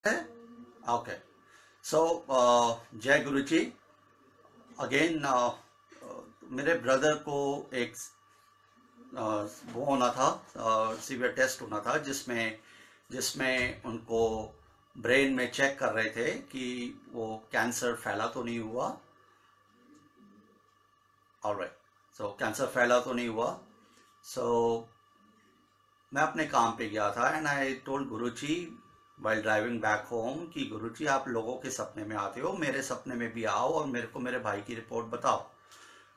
Okay. So, जय गुरु जी। Again मेरे brother को एक वो होना था, सीवियर टेस्ट होना था, जिसमें जिसमें उनको ब्रेन में चेक कर रहे थे कि वो कैंसर फैला तो नहीं हुआ। ऑलराइट, सो कैंसर फैला तो नहीं हुआ। सो मैं अपने काम पे गया था and I told Guruji while driving back home कि गुरुजी आप लोगों के सपने में आते हो, मेरे सपने में भी आओ और मेरे को मेरे भाई की रिपोर्ट बताओ।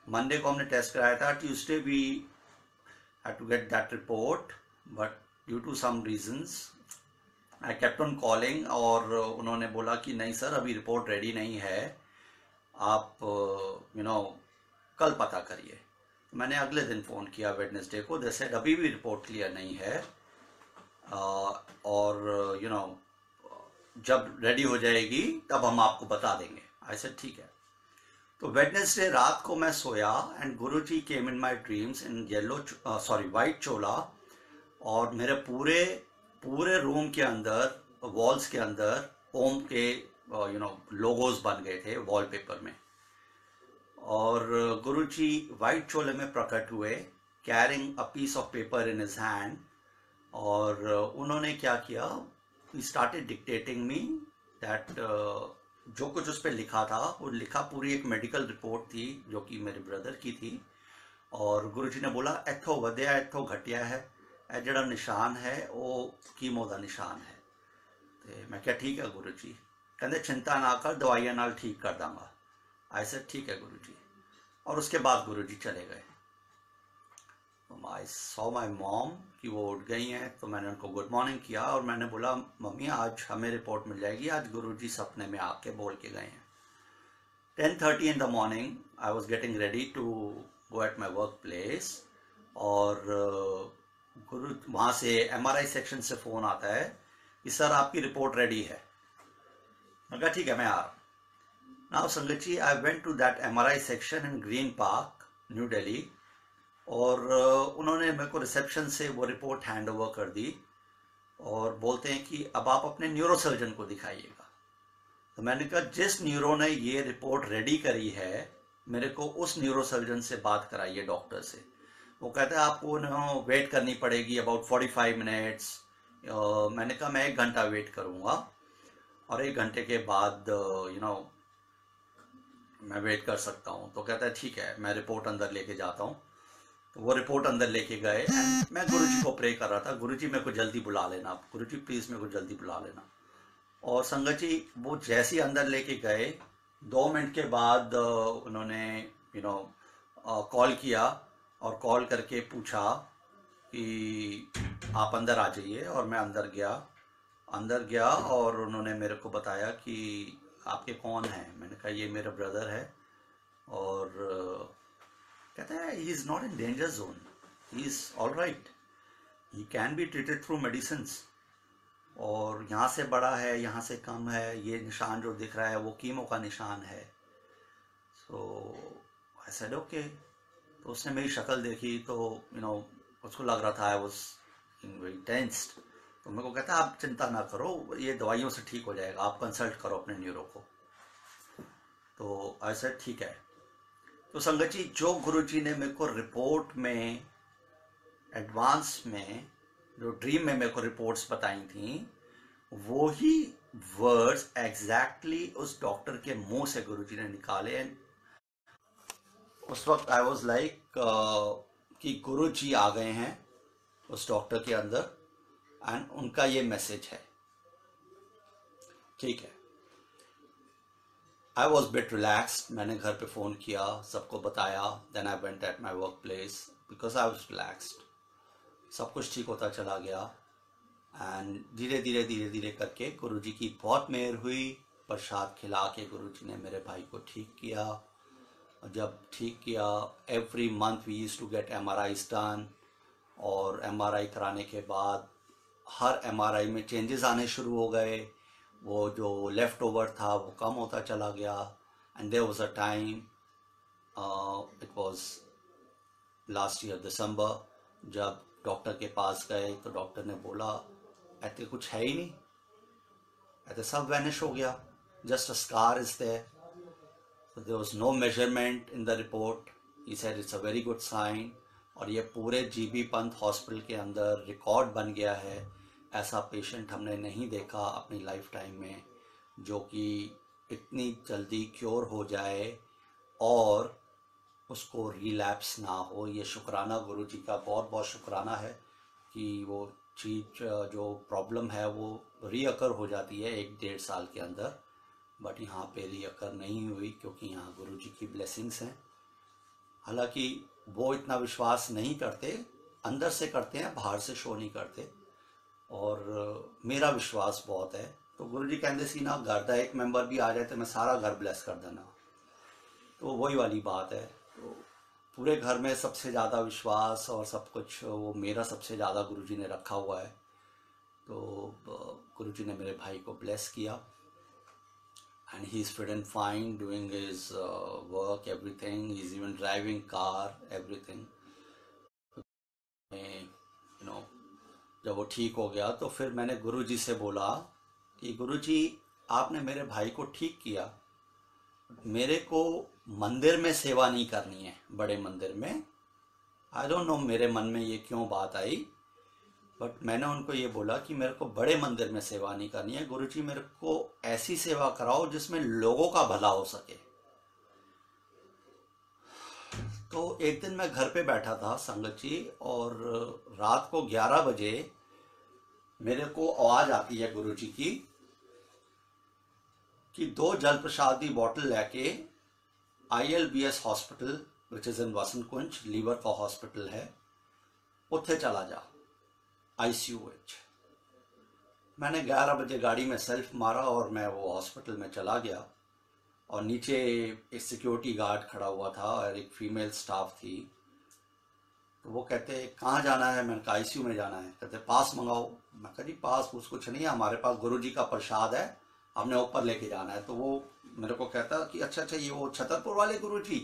मंडे को हमने टेस्ट कराया था, Tuesday we had to get that report, but due to some reasons I kept on calling और उन्होंने बोला कि नहीं सर, अभी रिपोर्ट रेडी नहीं है, आप कल पता करिए। मैंने अगले दिन फ़ोन किया वेडनेसडे को, जैसे अभी भी रिपोर्ट क्लियर नहीं है और जब रेडी हो जाएगी तब हम आपको बता देंगे। ऐसे ठीक है। तो वेडनेसडे रात को मैं सोया and Guruji came in my dreams in white चोला, और मेरे पूरे पूरे रूम के अंदर, वॉल्स के अंदर ओम के लोगोज बन गए थे वॉलपेपर में। और गुरुजी वाइट चोले में प्रकट हुए, carrying a piece of paper in his hand, और उन्होंने क्या किया, he started dictating me that जो कुछ उस पर लिखा था वो लिखा पूरी एक मेडिकल रिपोर्ट थी जो कि मेरे ब्रदर की थी। और गुरुजी ने बोला इत्थों वधिया इत्थों घटिया है, ਇਹ ਜਿਹੜਾ निशान है वो कीमो का निशान है। तो मैं क्या ठीक है गुरु जी, कहते चिंता ना कर, दवाइयां नाल ठीक कर दूंगा। ऐसे ठीक है गुरु जी। और उसके बाद गुरु जी चले गए। आई सॉ माई मॉम कि वो उठ गई हैं, तो मैंने उनको गुड मॉर्निंग किया और मैंने बोला मम्मी आज हमें रिपोर्ट मिल जाएगी, आज गुरु जी सपने में आके बोल के गए हैं। 10:30 in the morning I was getting ready to go at my work place, और गुरु वहाँ से MRI सेक्शन से फ़ोन आता है कि सर आपकी रिपोर्ट रेडी है। मैं कहा ठीक है मैं आ रहा हूँ। नाउ संगत जी, I went to that MRI section in Green Park, New Delhi, और उन्होंने मेरे को रिसेप्शन से वो रिपोर्ट हैंड ओवर कर दी और बोलते हैं कि अब आप अपने न्यूरो सर्जन को दिखाइएगा। तो मैंने कहा जिस न्यूरो ने ये रिपोर्ट रेडी करी है मेरे को उस न्यूरो सर्जन से बात कराइए, डॉक्टर से। वो कहते हैं आपको वेट करनी पड़ेगी अबाउट 45 मिनट्स। मैंने कहा मैं 1 घंटा वेट करूँगा और 1 घंटे के बाद मैं वेट कर सकता हूँ। तो कहता है ठीक है, मैं रिपोर्ट अंदर लेके जाता हूँ। तो वो रिपोर्ट अंदर लेके गए एंड मैं गुरुजी को प्रे कर रहा था, गुरुजी मेरे को जल्दी बुला लेना, गुरुजी प्लीज़ मेरे को जल्दी बुला लेना। और संगत जी वो जैसे ही अंदर लेके गए 2 मिनट के बाद उन्होंने कॉल किया और कॉल करके पूछा कि आप अंदर आ जाइए। और मैं अंदर गया और उन्होंने मेरे को बताया कि आपके कौन हैं। मैंने कहा ये मेरा ब्रदर है। और कहते हैं he is not in danger zone, he is all right, he can be treated through medicines, और यहाँ से बड़ा है यहाँ से कम है, ये निशान जो दिख रहा है वो कीमो का निशान है। सो आई सेड ओके। तो उसने मेरी शक्ल देखी तो उसको लग रहा था आई वाज वेरी टेंस्ड। तो मेरे को कहता आप चिंता ना करो, ये दवाइयों से ठीक हो जाएगा, आप कंसल्ट करो अपने न्यूरो को। तो आई सेड ठीक है। तो संगत जी जो गुरुजी ने मेरे को रिपोर्ट में एडवांस में जो ड्रीम में मेरे को रिपोर्ट्स बताई थी वो ही वर्ड्स एग्जैक्टली उस डॉक्टर के मुंह से गुरुजी ने निकाले। उस वक्त आई वाज लाइक कि गुरुजी आ गए हैं उस डॉक्टर के अंदर एंड उनका ये मैसेज है। ठीक है, आई वॉज बिट रिलैक्सड। मैंने घर पे फ़ोन किया, सबको बताया, then I went at my work place because I was relaxed. सब कुछ ठीक होता चला गया एंड धीरे धीरे करके गुरुजी की बहुत मेहर हुई। प्रसाद खिला के गुरुजी ने मेरे भाई को ठीक किया। जब ठीक किया, every month we used to get MRIs done, और MRI कराने के बाद हर MRI में चेंजेस आने शुरू हो गए। वो जो लेफ़्ट ओवर था वो कम होता चला गया and there was a time, it was last year December, जब डॉक्टर के पास गए तो डॉक्टर ने बोला ऐसे कुछ है ही नहीं, कहते सब वैनिश हो गया, just a scar is there, so there was no measurement in the report. He said it's a very good sign. और ये पूरे जीबी पंत हॉस्पिटल के अंदर रिकॉर्ड बन गया है, ऐसा पेशेंट हमने नहीं देखा अपनी लाइफ टाइम में जो कि इतनी जल्दी क्योर हो जाए और उसको रिलैप्स ना हो। ये शुक्राना गुरुजी का बहुत बहुत शुक्राना है कि वो चीज जो प्रॉब्लम है वो रीअकर हो जाती है 1-1.5 साल के अंदर, बट यहाँ पे रीअकर नहीं हुई क्योंकि यहाँ गुरुजी की ब्लेसिंग्स हैं। हालांकि वो इतना विश्वास नहीं करते, अंदर से करते हैं, बाहर से शो नहीं करते, और मेरा विश्वास बहुत है। तो गुरुजी कहते सी ना घर का एक मेंबर भी आ जाए तो मैं सारा घर ब्लेस कर देना, तो वही वाली बात है। तो पूरे घर में सबसे ज़्यादा विश्वास और सब कुछ वो मेरा सबसे ज़्यादा गुरुजी ने रखा हुआ है। तो गुरुजी ने मेरे भाई को ब्लेस किया and he's fit and fine doing his work, everything. He's even driving car, everything. You know, जब वो ठीक हो गया तो फिर मैंने गुरुजी से बोला कि गुरुजी आपने मेरे भाई को ठीक किया, मेरे को मंदिर में सेवा नहीं करनी है, बड़े मंदिर में। आई डोंट नो मेरे मन में ये क्यों बात आई, बट मैंने उनको ये बोला कि मेरे को बड़े मंदिर में सेवा नहीं करनी है गुरुजी, मेरे को ऐसी सेवा कराओ जिसमें लोगों का भला हो सके। तो एक दिन मैं घर पे बैठा था संगत जी, और रात को 11 बजे मेरे को आवाज आती है गुरुजी की कि 2 जल प्रसाद की बॉटल लेके ILBS hospital which is in Vasant Kunj, liver का हॉस्पिटल है, उत्थे चला जा ICU विच। मैंने 11 बजे गाड़ी में सेल्फ मारा और मैं वो हॉस्पिटल में चला गया, और नीचे एक सिक्योरिटी गार्ड खड़ा हुआ था और एक फीमेल स्टाफ थी। तो वो कहते कहाँ जाना है, मैंने कहा ICU में जाना है। कहते पास मंगाओ। मैं कहा जी पास पूछ कुछ नहीं है, हमारे पास गुरुजी का प्रसाद है, हमने ऊपर लेके जाना है। तो वो मेरे को कहता कि अच्छा अच्छा ये वो छतरपुर वाले गुरुजी?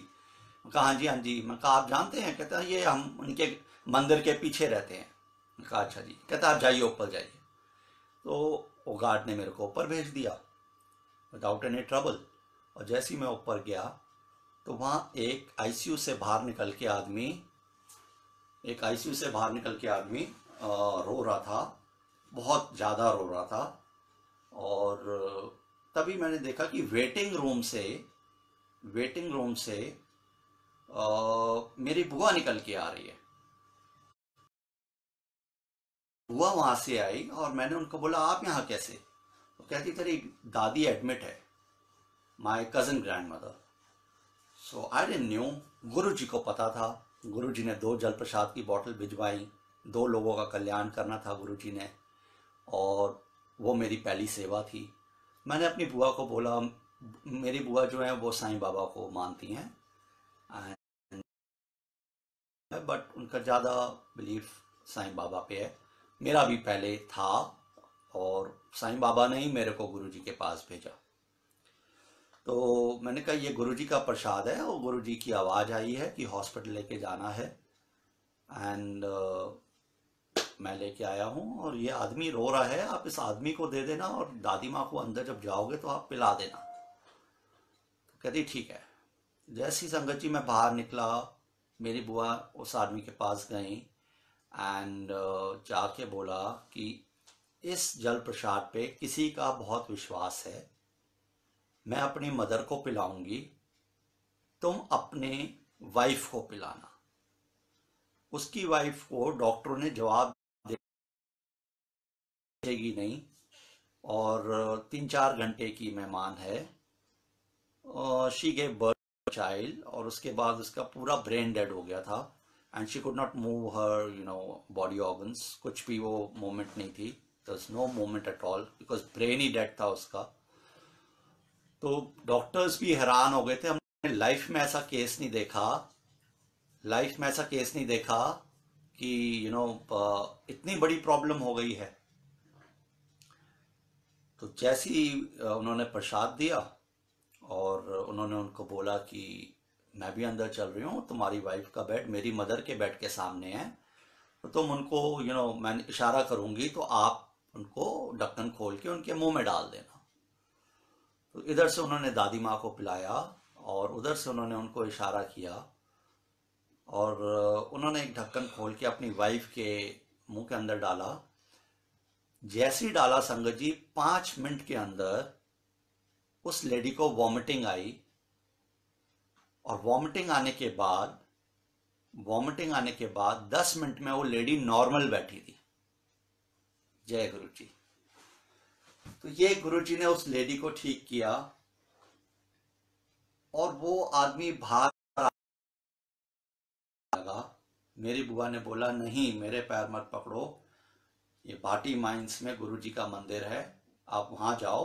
मैं कहा हाँ जी हाँ जी। मैं कहा आप जानते हैं? कहता ये हम उनके मंदिर के पीछे रहते हैं। मैं कहा अच्छा जी। कहता आप जाइए ऊपर जाइए। तो वो गार्ड ने मेरे को ऊपर भेज दिया विदाउट एनी ट्रबल, और जैसे ही मैं ऊपर गया तो वहाँ एक ICU से बाहर निकल के आदमी रो रहा था, बहुत ज़्यादा रो रहा था। और तभी मैंने देखा कि वेटिंग रूम से मेरी बुआ निकल के आ रही है। बुआ वहां से आई और मैंने उनको बोला आप यहाँ कैसे? तो कहती तेरी दादी एडमिट है, my cousin grandmother. So I didn't knew. Guruji को पता था, गुरुजी ने 2 जल प्रसाद की बोतल भिजवाई, 2 लोगों का कल्याण करना था गुरुजी ने, और वो मेरी पहली सेवा थी। मैंने अपनी बुआ को बोला, मेरी बुआ जो है वो साईं बाबा को मानती हैं, बट उनका ज़्यादा बिलीफ साईं बाबा पे है। मेरा भी पहले था, और साईं बाबा ने ही मेरे को गुरुजी के पास भेजा। तो मैंने कहा ये गुरुजी का प्रसाद है, और गुरुजी की आवाज़ आई है कि हॉस्पिटल लेके जाना है, एंड मैं लेके आया हूँ, और ये आदमी रो रहा है, आप इस आदमी को दे देना, और दादी माँ को अंदर जब जाओगे तो आप पिला देना। तो कहती ठीक है। जैसी संगत जी मैं बाहर निकला, मेरी बुआ उस आदमी के पास गई एंड जाके बोला कि इस जल प्रसाद पे किसी का बहुत विश्वास है, मैं अपनी मदर को पिलाऊंगी, तुम अपने वाइफ को पिलाना। उसकी वाइफ को डॉक्टरों ने जवाब देगी नहीं, और 3-4 घंटे की मेहमान है। शी गेव बर्थ चाइल्ड, और उसके बाद उसका पूरा ब्रेन डेड हो गया था, and she could not move her body organs, कुछ भी वो मूवमेंट नहीं थी, there's no movement at all because brain he dead था उसका। तो डॉक्टर्स भी हैरान हो गए थे, हमने लाइफ में ऐसा केस नहीं देखा कि इतनी बड़ी प्रॉब्लम हो गई है। तो जैसे ही उन्होंने प्रसाद दिया और उन्होंने उनको बोला कि मैं भी अंदर चल रही हूँ, तुम्हारी वाइफ का बेड मेरी मदर के बेड के सामने है, तो तुम उनको मैं इशारा करूंगी तो आप उनको ढक्कन खोल के उनके मुंह में डाल देना। तो इधर से उन्होंने दादी माँ को पिलाया और उधर से उन्होंने उनको इशारा किया और उन्होंने एक ढक्कन खोल के अपनी वाइफ के मुंह के अंदर डाला। जैसे ही डाला संगत जी, 5 मिनट के अंदर उस लेडी को वॉमिटिंग आई और वॉमिटिंग आने के बाद 10 मिनट में वो लेडी नॉर्मल बैठी थी। जय गुरु जी। तो ये गुरु जी ने उस लेडी को ठीक किया और वो आदमी बाहर लगा। मेरी बुआ ने बोला, नहीं मेरे पैर मत पकड़ो, ये भाटी माइंस में गुरु जी का मंदिर है, आप वहां जाओ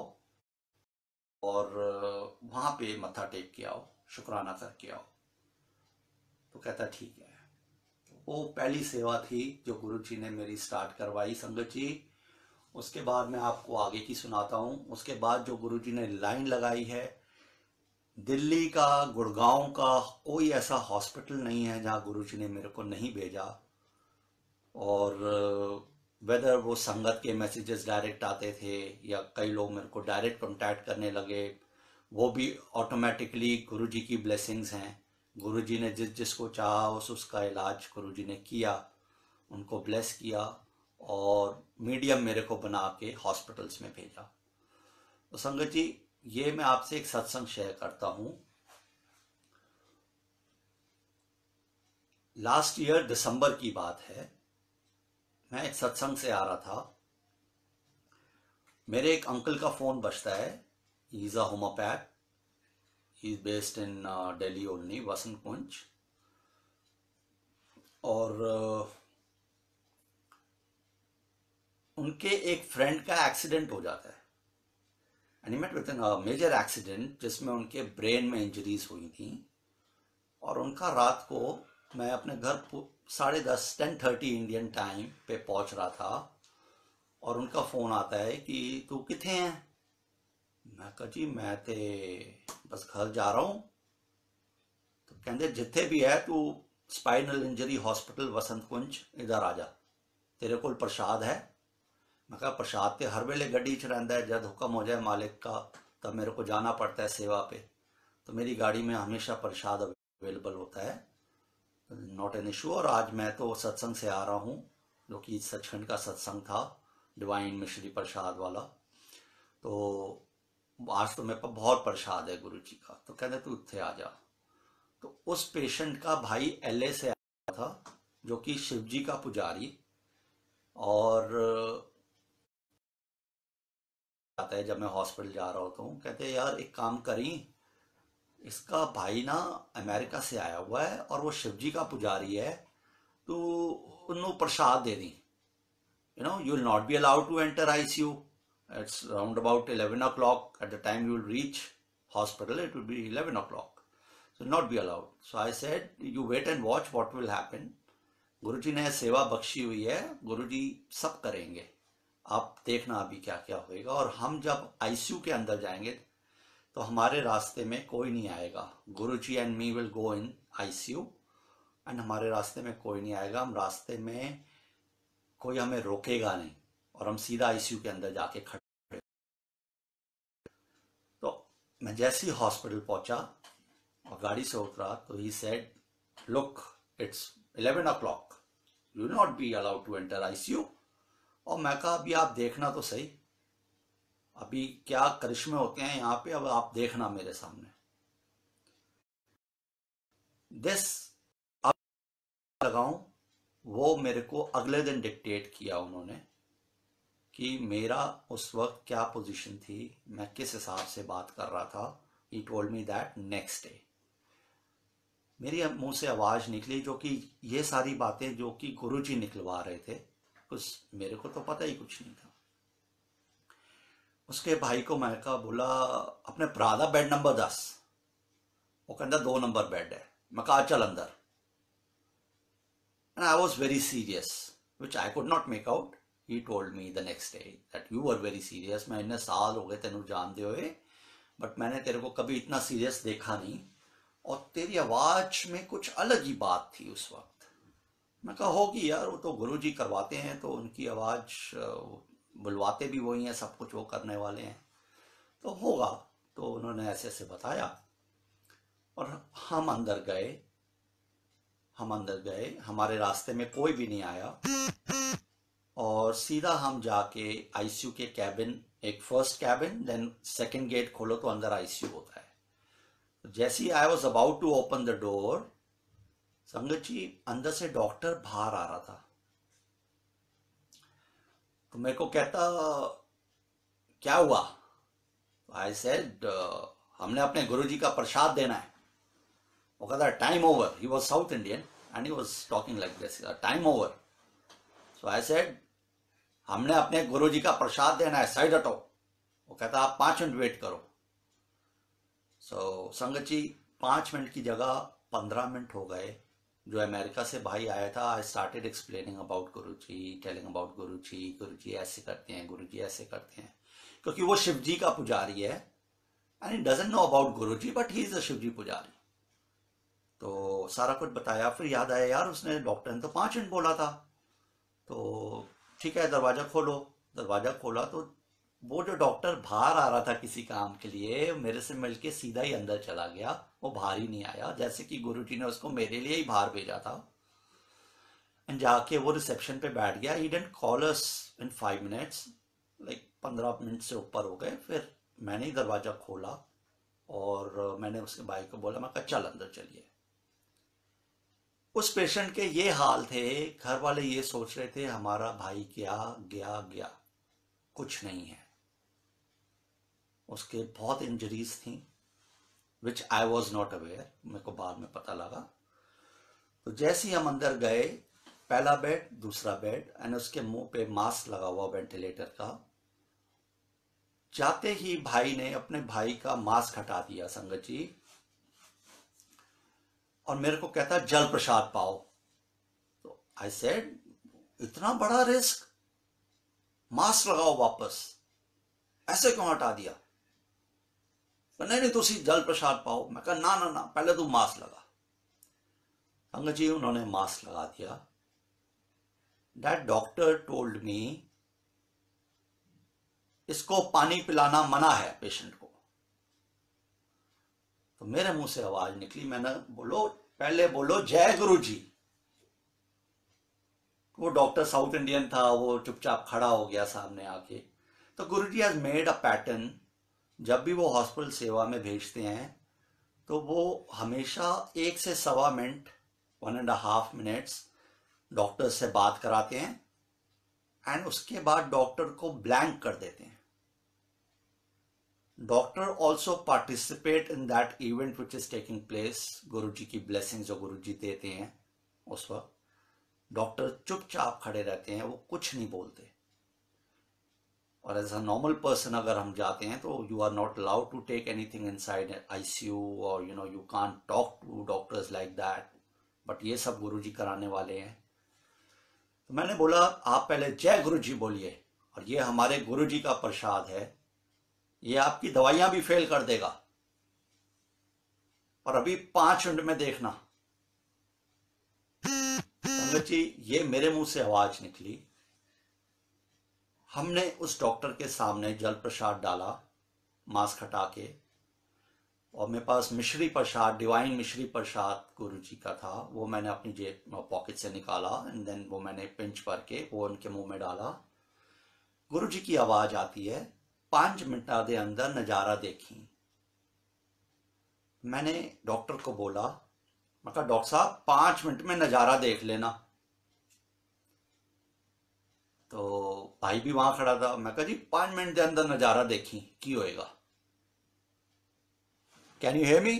और वहां पे मत्था टेक के आओ, शुक्राना करके आओ। तो कहता ठीक है। वो पहली सेवा थी जो गुरु जी ने मेरी स्टार्ट करवाई संगत जी। उसके बाद मैं आपको आगे की सुनाता हूँ। उसके बाद जो गुरु जी ने लाइन लगाई है, दिल्ली का, गुड़गांव का कोई ऐसा हॉस्पिटल नहीं है जहाँ गुरु जी ने मेरे को नहीं भेजा। और वेदर वो संगत के मैसेजेस डायरेक्ट आते थे या कई लोग मेरे को डायरेक्ट कांटेक्ट करने लगे, वो भी ऑटोमेटिकली गुरु जी की ब्लेसिंग्स हैं। गुरु जी ने जिसको चाहा उसका इलाज गुरु जी ने किया, उनको ब्लेस किया और मीडियम मेरे को बना के हॉस्पिटल्स में भेजा। तो संगत जी, ये मैं आपसे एक सत्संग शेयर करता हूँ। लास्ट ईयर दिसंबर की बात है, मैं एक सत्संग से आ रहा था। मेरे एक अंकल का फोन बजता है। He is a homeopath, he is based in Delhi only, Vasant Kunj. और उनके एक फ्रेंड का एक्सीडेंट हो जाता है, and he met with an major accident जिसमें उनके ब्रेन में इंजरीज हुई थी। और उनका रात को मैं अपने घर 10:30 10:30 इंडियन टाइम पे पहुंच रहा था और उनका फोन आता है कि तू किथे हैं। मैं कहा जी मैं ते बस घर जा रहा हूँ। तो कहते जिथे भी है तू स्पाइनल इंजरी हॉस्पिटल वसंत कुंज इधर आ जा, तेरे को प्रसाद है। मैं कहा प्रसाद तो हर वेले गड्डी च रहिंदा है, जब हुक्म हो जाए मालिक का तब मेरे को जाना पड़ता है सेवा पे, तो मेरी गाड़ी में हमेशा प्रसाद अवेलेबल होता है, नॉट एन इशू। और आज मैं तो सत्संग से आ रहा हूँ जो कि सचखंड का सत्संग था, डिवाइन मिश्री प्रसाद वाला। तो आज तो मेरे पास बहुत प्रसाद है गुरु जी का। तो कहते तू इत्थे आ जा। तो उस पेशेंट का भाई LA से आया था जो कि शिव जी का पुजारी, और आता है जब मैं हॉस्पिटल जा रहा होता हूँ, कहते यार एक काम करी, इसका भाई ना अमेरिका से आया हुआ है और वो शिव जी का पुजारी है, तो उन्होंने प्रसाद दे दी। You know you will not be allowed to enter ICU. It's around about 11 o'clock. At the time you will reach hospital, it will be 11 o'clock. So not be allowed. So I said, you wait and watch what will happen. गुरुजी ने सेवा बख्शी हुई है, गुरुजी सब करेंगे, आप देखना अभी क्या क्या होएगा। और हम जब ICU के अंदर जाएंगे तो हमारे रास्ते में कोई नहीं आएगा। Guruji and me will go in ICU and हमारे रास्ते में कोई नहीं आएगा, हम रास्ते में कोई हमें रोकेगा नहीं और हम सीधा ICU के अंदर जाके खड़े। तो मैं जैसे ही हॉस्पिटल पहुंचा और गाड़ी से उतरा तो ही said, look it's 11 o'clock, you will not be allowed to enter ICU. और मैं कहा अभी आप देखना तो सही, अभी क्या करिश्मे होते हैं यहाँ पे, अब आप देखना मेरे सामने। दिस अब लगाऊं, वो मेरे को अगले दिन डिक्टेट किया उन्होंने कि मेरा उस वक्त क्या पोजीशन थी, मैं किस हिसाब से बात कर रहा था। He told me that next day. मेरी मुंह से आवाज निकली जो कि ये सारी बातें जो कि गुरुजी निकलवा रहे थे, कुछ मेरे को तो पता ही कुछ नहीं था। उसके भाई को मैं कहा, बोला अपने भरा दा बेड नंबर 10। वो कहता 2 नंबर बेड है। मैं कहा चल अंदर। And I was very serious, which I could not make out. He told me the next day that you were very serious. मैं इतने साल हो गए तेनू जानते हुए, बट मैंने तेरे को कभी इतना सीरियस देखा नहीं, और तेरी आवाज में कुछ अलग ही बात थी उस वक्त। मैं कहा होगी यार, वो तो गुरुजी करवाते हैं तो उनकी आवाज बुलवाते भी वही हैं, सब कुछ वो करने वाले हैं तो होगा। तो उन्होंने ऐसे ऐसे बताया और हम अंदर गए, हमारे रास्ते में कोई भी नहीं आया और सीधा हम जाके आईसीयू के कैबिन, एक first cabin, then second gate खोलो तो अंदर आईसीयू होता है। तो जैसे ही I was about to open the door, संगत जी अंदर से डॉक्टर बाहर आ रहा था। तो मेरे को कहता क्या हुआ? आई सेड हमने अपने गुरुजी का प्रसाद देना है। वो कहता time over, he was south Indian and he was talking like this, time over. So I said हमने अपने गुरुजी का प्रसाद देना है, साइड हटो। वो कहता आप 5 मिनट वेट करो। सो संगत जी 5 मिनट की जगह 15 मिनट हो गए। जो अमेरिका से भाई आया था, I started explaining about Guruji, telling about Guruji, Guruji ऐसे करते हैं, गुरुजी ऐसे करते हैं, क्योंकि वो शिव जी का पुजारी है and he doesn't know about Guruji but he is a Shiv ji पुजारी। तो सारा कुछ बताया। फिर याद आया यार उसने, डॉक्टर ने तो 5 मिनट बोला था। तो ठीक है दरवाजा खोलो। दरवाजा खोला तो वो जो डॉक्टर बाहर आ रहा था किसी काम के लिए, मेरे से मिलके सीधा ही अंदर चला गया। वो बाहर ही नहीं आया, जैसे कि गुरुजी ने उसको मेरे लिए ही बाहर भेजा था। एंड जाके वो रिसेप्शन पे बैठ गया। He didn't call us in 5 minutes, like 15 minute से ऊपर हो गए। फिर मैंने ही दरवाजा खोला और मैंने उसके भाई को बोला, मैं कहा चल अंदर चलिए। उस पेशेंट के ये हाल थे, घर वाले ये सोच रहे थे हमारा भाई गया, कुछ नहीं है। उसके बहुत इंजरीज थी विच आई वॉज नॉट अवेयर, मेरे को बाद में पता लगा। तो जैसे ही हम अंदर गए, पहला बेड, दूसरा बेड एंड उसके मुंह पे मास्क लगा हुआ वेंटिलेटर का। जाते ही भाई ने अपने भाई का मास्क हटा दिया संगत जी, और मेरे को कहता जल प्रसाद पाओ। तो आई सेड इतना बड़ा रिस्क, मास्क लगाओ वापस, ऐसे क्यों हटा दिया? नहीं नहीं तुसी जल प्रसाद पाओ। मैं कहा ना ना ना, पहले तू मास्क लगा। संगत जी उन्होंने मास्क लगा दिया। दैट डॉक्टर टोल्ड मी इसको पानी पिलाना मना है पेशेंट को। तो मेरे मुंह से आवाज निकली, मैंने पहले बोलो जय गुरु जी। वो डॉक्टर साउथ इंडियन था, वो चुपचाप खड़ा हो गया सामने आके। तो गुरुजी हैज मेड अ पैटर्न, जब भी वो हॉस्पिटल सेवा में भेजते हैं तो वो हमेशा 1 से सवा मिनट, 1.5 मिनट्स डॉक्टर से बात कराते हैं एंड उसके बाद डॉक्टर को ब्लैंक कर देते हैं। Doctor also participate in that event which is taking place. Guruji की ब्लेसिंग जो गुरुजी देते हैं उस वक्त डॉक्टर चुपचाप खड़े रहते हैं, वो कुछ नहीं बोलते। और एज अ नॉर्मल पर्सन अगर हम जाते हैं तो you are not allowed to take anything inside ICU, और you can't talk to doctors like that. But ये सब गुरुजी कराने वाले हैं। तो मैंने बोला आप पहले जय गुरुजी बोलिए, और ये हमारे गुरुजी का प्रसाद है, ये आपकी दवाइयां भी फेल कर देगा, और अभी 5 मिनट में देखना। संगत जी ये मेरे मुंह से आवाज निकली। हमने उस डॉक्टर के सामने जल प्रसाद डाला मास्क हटा के, और मेरे पास मिश्री प्रसाद, डिवाइन मिश्री प्रसाद गुरुजी का था, वो मैंने अपनी जेब पॉकेट से निकाला एंड देन वो मैंने पिंच भर के वो उनके मुंह में डाला। गुरुजी की आवाज आती है 5 मिनट के अंदर नजारा देखी। मैंने डॉक्टर को बोला, मैं कहा डॉक्टर साहब 5 मिनट में नजारा देख लेना। तो भाई भी वहां खड़ा था। मैं कहा जी 5 मिनट के अंदर नजारा देखी की होएगा। Can you hear me?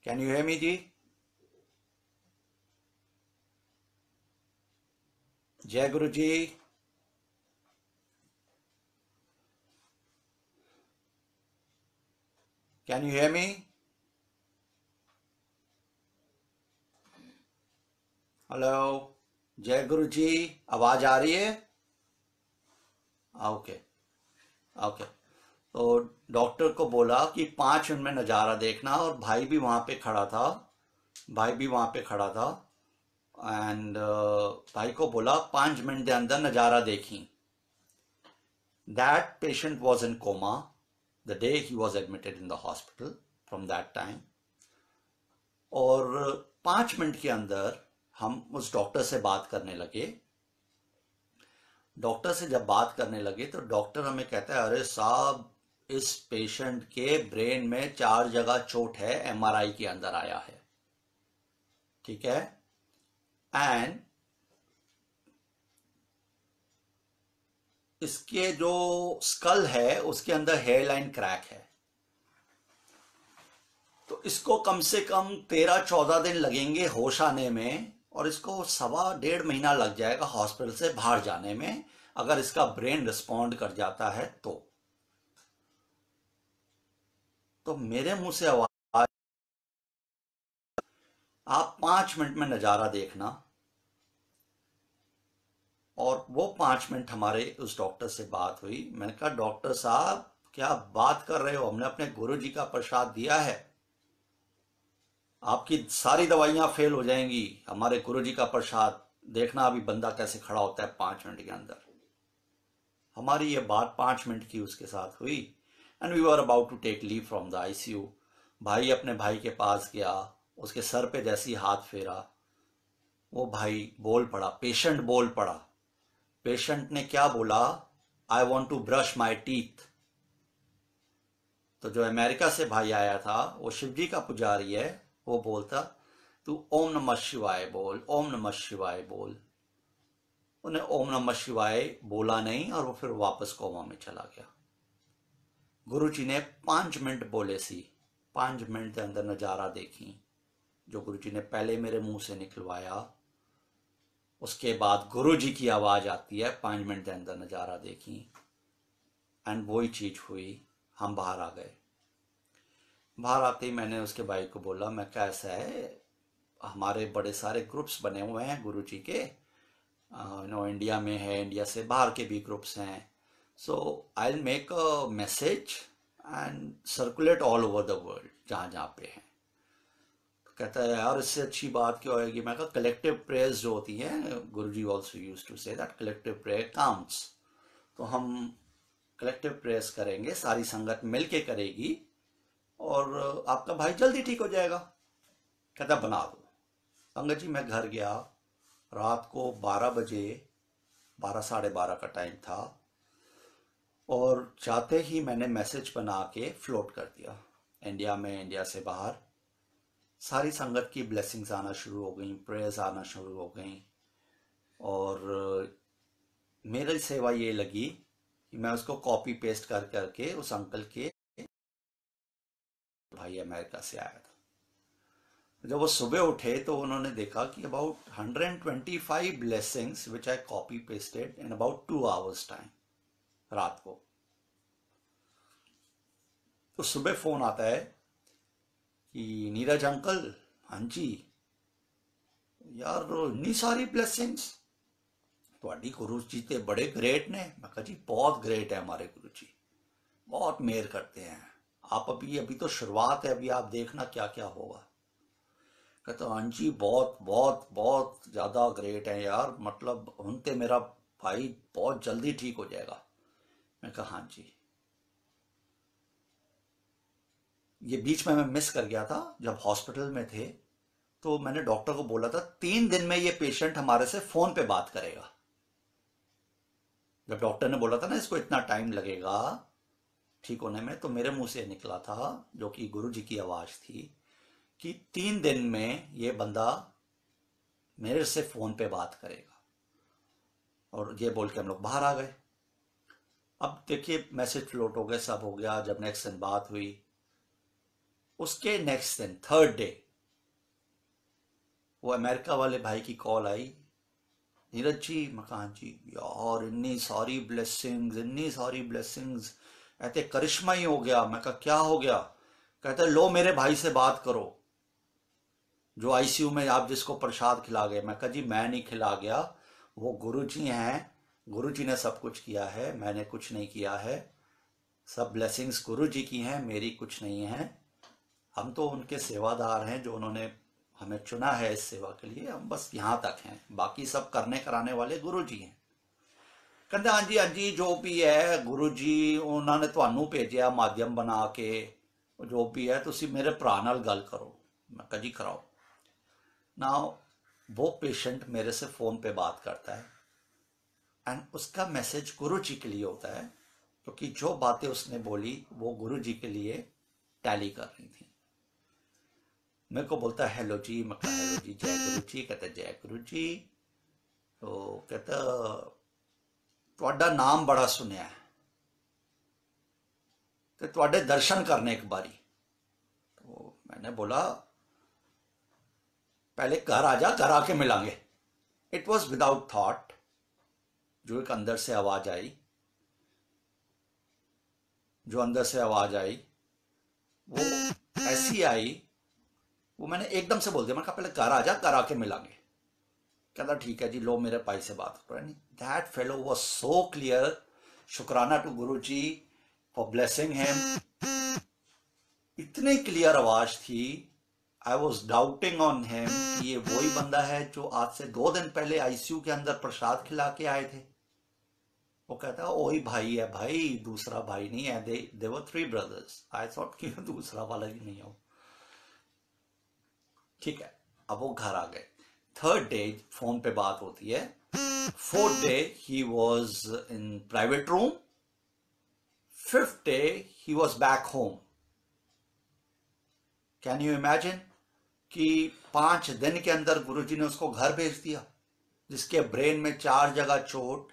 Can you hear me जी? जय Guru ji. Can you hear me? Hello जय गुरु जी, आवाज आ रही है? Okay okay. तो डॉक्टर को बोला कि 5 मिनट में नज़ारा देखना, और भाई भी वहाँ पे खड़ा था, एंड भाई को बोला 5 मिनट के अंदर नज़ारा देखी। That patient was in coma the day he was admitted in the hospital from that time. और 5 मिनट के अंदर हम उस डॉक्टर से बात करने लगे। डॉक्टर से जब बात करने लगे तो डॉक्टर हमें कहता है, अरे साहब, इस पेशेंट के ब्रेन में 4 जगह चोट है, एमआरआई के अंदर आया है, ठीक है, एंड इसके जो स्कल है उसके अंदर हेयरलाइन क्रैक है, तो इसको कम से कम 13-14 दिन लगेंगे होश आने में, और इसको 1.25 महीना लग जाएगा हॉस्पिटल से बाहर जाने में, अगर इसका ब्रेन रिस्पॉन्ड कर जाता है तो मेरे मुंह से आवाज, आप 5 मिनट में नजारा देखना। और वो 5 मिनट हमारे उस डॉक्टर से बात हुई। मैंने कहा, डॉक्टर साहब क्या बात कर रहे हो, हमने अपने गुरुजी का प्रसाद दिया है, आपकी सारी दवाइयां फेल हो जाएंगी, हमारे गुरुजी का प्रसाद देखना अभी बंदा कैसे खड़ा होता है 5 मिनट के अंदर। हमारी ये बात 5 मिनट की उसके साथ हुई, and we were about to take leave from the ICU. भाई अपने भाई के पास गया, उसके सर पे जैसी हाथ फेरा, वो भाई बोल पड़ा, पेशेंट बोल पड़ा। पेशेंट ने क्या बोला, I want to brush my teeth. तो जो अमेरिका से भाई आया था, वो शिवजी का पुजारी है, वो बोलता, तू ओम नमः शिवाय बोल, ओम नमः शिवाय बोल। उन्हें ओम नमः शिवाय बोला नहीं, और वो फिर वापस कोमा में चला गया। गुरुजी ने 5 मिनट बोले सी, 5 मिनट के अंदर नजारा देखी, जो गुरुजी ने पहले मेरे मुंह से निकलवाया, उसके बाद गुरुजी की आवाज आती है, 5 मिनट के अंदर नजारा देखी, एंड वही चीज हुई। हम बाहर आ गए। बाहर आते ही मैंने उसके भाई को बोला, मैं कैसा है, हमारे बड़े सारे ग्रुप्स बने हुए हैं गुरुजी के, इंडिया में है, इंडिया से बाहर के भी ग्रुप्स हैं, so I will make a message and circulate all over the world, जहाँ जहाँ पे है। तो कहता है, यार इससे अच्छी बात क्या होगी। मैं कहा, कलेक्टिव प्रेयर्स जो होती हैं, Guruji also used to say that collective prayer counts. तो हम कलेक्टिव प्रेयर्स करेंगे, सारी संगत मिलके करेगी, और आपका भाई जल्दी ठीक हो जाएगा। कहता, बना दो। अंगद जी, मैं घर गया, रात को 12 बजे, 12 साढ़े 12 का टाइम था, और चाहते ही मैंने मैसेज बना के फ्लोट कर दिया इंडिया में, इंडिया से बाहर। सारी संगत की ब्लेसिंग्स आना शुरू हो गई, प्रेयर्स आना शुरू हो गई, और मेरी सेवा ये लगी कि मैं उसको कॉपी पेस्ट कर करके उस अंकल के भाई अमेरिका से आया था। जब वो सुबह उठे तो उन्होंने देखा कि about 125 blessings which I copy pasted in about 2 hours time, रात को। तो सुबह फोन आता है कि नीरज अंकल, हाँ जी यार, इतनी सारी ब्लेसिंग्स, ਤੁਹਾਡੀ गुरु जी ते बड़े ग्रेट ने। मैं कहा, जी बहुत ग्रेट है हमारे गुरु जी, बहुत मेहर करते हैं, आप अभी तो शुरुआत है, अभी आप देखना क्या क्या होगा। कहता, हाँ जी बहुत बहुत बहुत ज़्यादा ग्रेट है यार, मतलब उनते मेरा भाई बहुत जल्दी ठीक हो जाएगा। मैं कहा, हाँ जी। ये बीच में मैं मिस कर गया था, जब हॉस्पिटल में थे तो मैंने डॉक्टर को बोला था 3 दिन में ये पेशेंट हमारे से फोन पे बात करेगा। जब डॉक्टर ने बोला था ना इसको इतना टाइम लगेगा ठीक होने में, तो मेरे मुंह से निकला था, जो कि गुरु जी की आवाज थी, कि 3 दिन में ये बंदा मेरे से फोन पे बात करेगा। और ये बोल के हम लोग बाहर आ गए। अब देखिए, मैसेज फ्लोट हो गए, सब हो गया। जब नेक्स्ट दिन बात हुई, उसके नेक्स्ट दिन 3rd डे वो अमेरिका वाले भाई की कॉल आई, नीरज जी। मैं कहा, जी यार, इतनी सारी ब्लेसिंग्स, ऐसे करिश्मा ही हो गया। मैं कहा, क्या हो गया? कहते, लो मेरे भाई से बात करो, जो आईसीयू में आप जिसको प्रसाद खिला गए। मैं कहा, जी मैं नहीं खिला गया, वो गुरुजी हैं, गुरुजी ने सब कुछ किया है, मैंने कुछ नहीं किया है, सब ब्लेसिंग्स गुरुजी की हैं, मेरी कुछ नहीं है। हम तो उनके सेवादार हैं, जो उन्होंने हमें चुना है इस सेवा के लिए, हम बस यहाँ तक हैं, बाकी सब करने कराने वाले गुरुजी हैं। कहते हाँ जी जो भी है गुरु जी उन्होंने ਤੁਹਾਨੂੰ ਭੇਜਿਆ माध्यम बना के, जो भी है तुसी मेरे भरा नाल गल करो। मैं कहा जी कराओ ना। वो पेशेंट मेरे से फ़ोन पे बात करता है एंड उसका मैसेज गुरु जी के लिए होता है, क्योंकि जो बातें उसने बोली वो गुरु जी के लिए टैली कर रही थी। मेरे को बोलता है हेलो जी। मैं कहा हेलो जी, जय गुरु जी। कहता जय गुरु जी। तो कहता तुहाडा नाम बड़ा सुनिया है तो तुहाडे दर्शन करने एक बारी। तो मैंने बोला पहले घर आ जा, घर आके मिलांगे। इट वॉज विदाउट थॉट, जो एक अंदर से आवाज आई, वो ऐसी आई, वो मैंने एकदम से बोल दिया। मैंने कहा पहले घर आ जा, घर आके मिलांगे। कहता ठीक है जी, लो मेरे भाई से बात करो। That fellow was so clear. शुक्राना to Guru ji for blessing him. इतनी क्लियर आवाज थी, I was doubting on him कि ये वही बंदा है जो आज से 2 दिन पहले आईसीयू के अंदर प्रसाद खिला के आए थे। वो कहता वही भाई है भाई, दूसरा भाई नहीं है। दे वर 3 ब्रदर्स। आई थॉट कि दूसरा वाला ही नहीं हो। ठीक है, अब वो घर आ गए। 3rd डे फोन पे बात होती है। 4th day he was in private room. 5th day he was back home. Can you imagine कि 5 दिन के अंदर गुरुजी ने उसको घर भेज दिया, जिसके ब्रेन में 4 जगह चोट,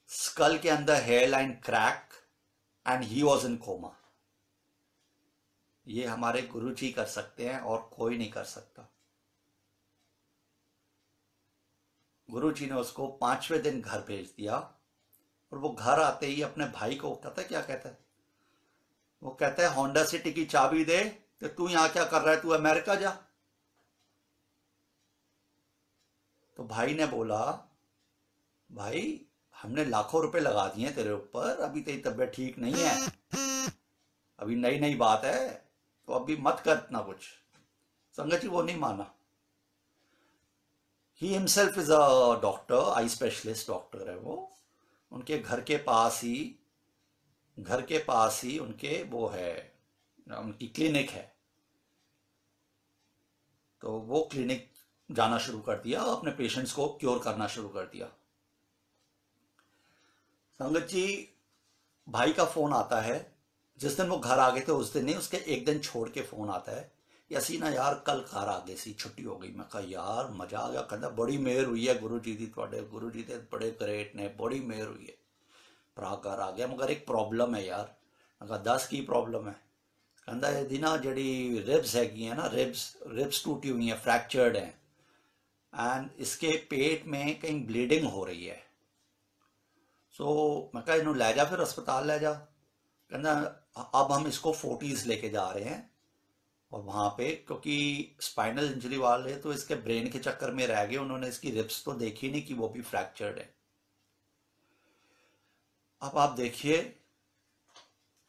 स्कल के अंदर hairline crack and he was in coma. ये हमारे गुरुजी कर सकते हैं और कोई नहीं कर सकता। गुरुजी ने उसको 5वें दिन घर भेज दिया और वो घर आते ही अपने भाई को कहता है, क्या कहता है, वो कहता है होंडा सिटी की चाबी दे, तो तू यहां क्या कर रहा है, तू अमेरिका जा। तो भाई ने बोला भाई हमने लाखों रुपए लगा दिए तेरे ऊपर, अभी तेरी तबीयत ठीक नहीं है, अभी नई नई बात है, तो अभी मत कर ना कुछ। संगत जी वो नहीं माना। He himself is a doctor, eye specialist doctor है वो। उनके घर के पास ही उनके वो है, उनकी क्लिनिक है। तो वो क्लिनिक जाना शुरू कर दिया, अपने पेशेंट्स को क्योर करना शुरू कर दिया। संगत जी भाई का फोन आता है, जिस दिन वो घर आ गए थे उस दिन नहीं, उसके एक दिन छोड़ के फोन आता है, यासीना यार कल घर आ गए सी, छुट्टी हो गई। मैं कहा यार मजा आ गया। कहता बड़ी मेहर हुई है गुरु जी दी, थोड़े गुरु जी थे बड़े ग्रेट ने, बड़ी मेहर हुई है, भरा घर आ गया, मगर एक प्रॉब्लम है यार। मैं कहा 10 की प्रॉब्लम है। कहता यदि ना जड़ी रिब्स हैगी है ना, रिब्स टूटी हुई हैं, फ्रैक्चर्ड हैं, एंड इसके पेट में कहीं ब्लीडिंग हो रही है। सो मैं कहा इन्हों लै जा, फिर अस्पताल लै जा। कहना अब हम इसको 40s लेके जा रहे हैं, और वहां पे क्योंकि स्पाइनल इंजरी वाले तो इसके ब्रेन के चक्कर में रह गए, उन्होंने इसकी रिब्स तो देखी नहीं कि वो भी फ्रैक्चर्ड है। अब आप देखिए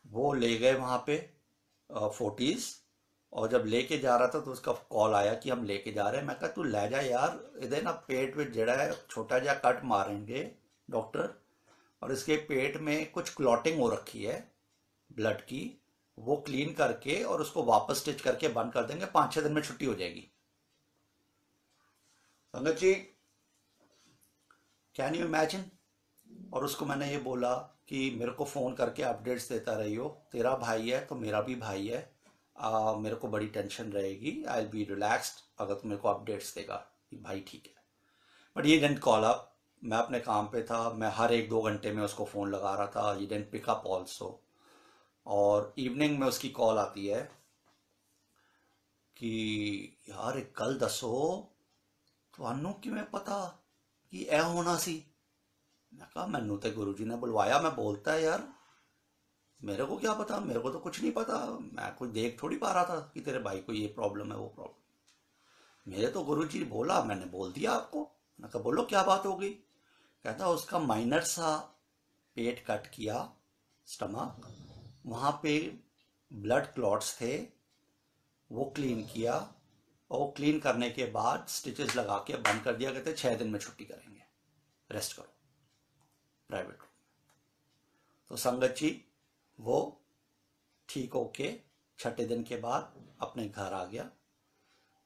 वो ले गए वहां पे 40s, और जब लेके जा रहा था तो उसका कॉल आया कि हम लेके जा रहे हैं। मैं कहा तू ले जा यार, इधर ना पेट में जड़ा है, छोटा जा कट मारेंगे डॉक्टर, और इसके पेट में कुछ क्लॉटिंग हो रखी है ब्लड की, वो क्लीन करके और उसको वापस स्टिच करके बंद कर देंगे, 5-6 दिन में छुट्टी हो जाएगी। संगत जी कैन यू इमेजिन। और उसको मैंने ये बोला कि मेरे को फ़ोन करके अपडेट्स देता रहियो, तेरा भाई है तो मेरा भी भाई है, मेरे को बड़ी टेंशन रहेगी, आई विल बी रिलैक्स्ड अगर तू मेरे को अपडेट्स देगा कि भाई ठीक है। बट ये डिडंट कॉल अप। मैं अपने काम पे था, मैं हर 1-2 घंटे में उसको फ़ोन लगा रहा था, ये डिडंट पिक अप ऑल्सो। और इवनिंग में उसकी कॉल आती है कि यार एक गल दसो, ਤੁਹਾਨੂੰ ਕਿਵੇਂ पता कि यह होना सी। मैं कहा मैनू तो गुरु जी ने बुलवाया, मैं बोलता है यार मेरे को क्या पता, मेरे को तो कुछ नहीं पता, मैं कुछ देख थोड़ी पा रहा था कि तेरे भाई को ये प्रॉब्लम है वो प्रॉब्लम। मेरे तो गुरु जी बोला, मैंने बोल दिया आपको। मैं कहा बोलो क्या बात हो गई। कहता उसका माइनर सा पेट कट किया, स्टमक, वहाँ पे ब्लड क्लॉट्स थे, वो क्लीन किया, और वो क्लीन करने के बाद स्टिचेस लगा के बंद कर दिया। कहते 6 दिन में छुट्टी करेंगे, रेस्ट करो। Private room. तो संगत जी वो ठीक होके छठे दिन के बाद अपने घर आ गया।